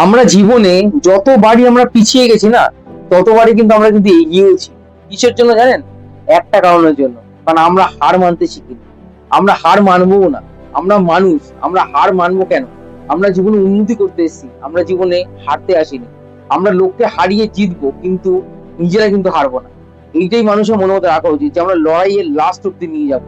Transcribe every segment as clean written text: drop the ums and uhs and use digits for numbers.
আমরা জীবনে যতবারই আমরা পিছিয়ে গেছি না, ততবারই কিন্তু আমরা কিন্তু এগিয়েছি। কিসের জন্য জানেন? একটা কারণের জন্য। কারণ আমরা হার মানতে শিখিনি। আমরা হার মানবও না। আমরা মানুষ। আমরা হার মানবো কেন? আমরা জীবনে উন্নতি করতে এসেছি। আমরা জীবনে হারতে আসিনি। আমরা লোককে হারিয়ে জিতবো, কিন্তু নিজেরা কিন্তু হারবো না। এইটাই মানুষের মনের মধ্যে রাখা উচিত যে আমরা লড়াইয়ের লাস্ট অব্দি নিয়ে যাবো।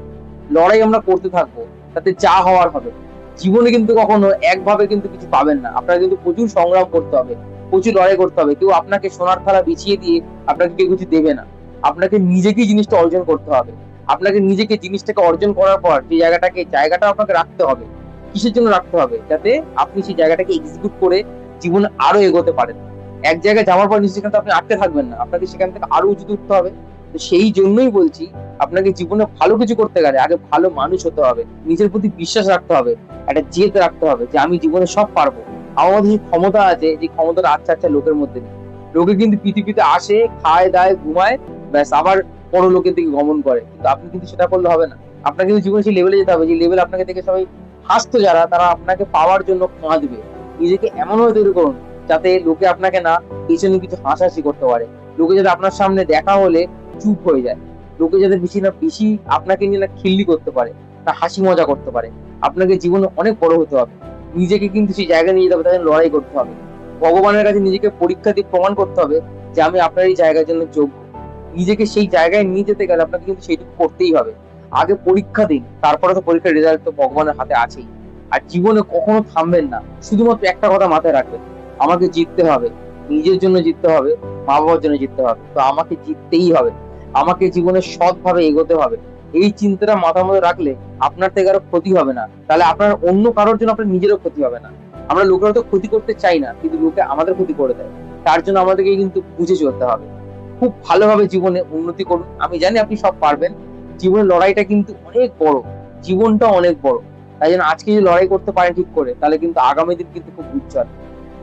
লড়াই আমরা করতে থাকবো। তাতে যা হওয়ার হবে। জীবনে কিন্তু কখনো একভাবে কিন্তু কিছু পাবেন না। আপনার কিন্তু প্রচুর সংগ্রাম করতে হবে, প্রচুর লড়াই করতে হবে। কেউ আপনাকে সোনার থালা বিছিয়ে দিয়ে আপনাকে কেউ কিছু দেবে না। আপনাকে নিজেকেই জিনিসটা অর্জন করতে হবে। আপনাকে নিজেকে জিনিসটাকে অর্জন করার পর যে জায়গাটা আপনাকে রাখতে হবে। কিসের জন্য রাখতে হবে? যাতে আপনি সেই জায়গাটাকে এক্সিকিউট করে জীবনে আরো এগোতে পারেন। এক জায়গায় যাওয়ার পর নিশ্চয়ই সেখান থেকে আপনি আটকে থাকবেন না। আপনাকে সেখান থেকে আরো উঁচুতে উঠতে হবে। তো সেই জন্যই বলছি, আপনাকে জীবনে ভালো কিছু করতে গেলে আগে ভালো মানুষ হতে হবে। নিজের প্রতি বিশ্বাস রাখতে হবে। একটা জেদ রাখতে হবে যে আমি জীবনে সব পারবো। আমার মধ্যে যে ক্ষমতা আছে, যে ক্ষমতাটা আচ্ছা আচ্ছা লোকের মধ্যে নেই। লোকে কিন্তু পৃথিবীতে আসে, খায় দায় ঘুমায়, ব্যাস আবার বড় লোকের দিকে গমন করে। কিন্তু আপনি কিন্তু সেটা করলে হবে না। আপনাকে কিন্তু জীবনে সেই লেভেলে যেতে হবে যে লেভেল আপনাকে দেখে সবাই হাসতো, যারা তারা আপনাকে পাওয়ার জন্য কাঁদবে। নিজেকে এমনভাবে তৈরি করুন যাতে লোকে আপনাকে না পেছনে কিছু হাসাহাসি করতে পারে। লোকে যাতে আপনার সামনে দেখা হলে চুপ হয়ে যায়। লোকে যাতে বেশি আপনাকে নিয়ে না খিল্লি করতে পারে, না হাসি মজা করতে পারে। আপনাকে জীবনে অনেক বড় হতে হবে। নিজেকে কিন্তু সেই জায়গায় নিয়ে যেতে হবে, তাদের লড়াই করতে হবে। ভগবানের কাছে নিজেকে পরীক্ষা দিয়ে প্রমাণ করতে হবে যে আমি আপনার এই জায়গার জন্য যোগ্য। নিজেকে সেই জায়গায় নিয়ে যেতে গেলে আপনাকে কিন্তু সেইটুকু করতেই হবে। আগে পরীক্ষা দিন, তারপরে তো পরীক্ষার রেজাল্ট তো ভগবানের হাতে আছেই। আর জীবনে কখনো থামবেন না। শুধুমাত্র একটা কথা মাথায় রাখবেন, আমাকে জিততে হবে। নিজের জন্য জিততে হবে, মা বাবার জন্য জিততে হবে। তো আমাকে জিততেই হবে। আমাকে জীবনে সৎভাবে এগোতে হবে। এই চিন্তাটা মাথার মধ্যে রাখলে আপনার থেকে আরো ক্ষতি হবে না। তাহলে আপনার অন্য কারোর জন্য আপনার নিজেরও ক্ষতি হবে না। আমরা লোকের হয়তো ক্ষতি করতে চাই না, কিন্তু লোকে আমাদের ক্ষতি করে দেয়। তার জন্য আমাদেরকে কিন্তু বুঝে চলতে হবে। খুব ভালোভাবে জীবনে উন্নতি করুন। আমি জানি আপনি সব পারবেন। জীবনের লড়াইটা কিন্তু অনেক বড়। জীবনটা অনেক বড়। তাই জন্য আজকে যদি লড়াই করতে পারেন ঠিক করে, তাহলে কিন্তু আগামী দিন কিন্তু খুব উজ্জ্বল।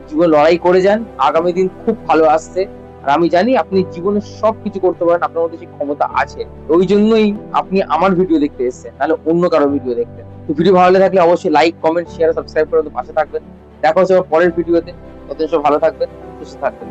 জীবনে লড়াই করে যান, আগামী দিন খুব ভালো আসছে। আর আমি জানি আপনি জীবনে সবকিছু করতে পারেন, আপনার মধ্যে সেই ক্ষমতা আছে। ওই জন্যই আপনি আমার ভিডিও দেখতে এসেছেন, নাহলে অন্য কারো ভিডিও দেখতেন। তো ভিডিও ভালো লাগলে অবশ্যই লাইক, কমেন্ট, শেয়ার, সাবস্ক্রাইব করে পাশে থাকবেন। দেখা হচ্ছে আবার পরের ভিডিওতে। ততদিন সব ভালো থাকবেন, সুস্থ থাকবেন।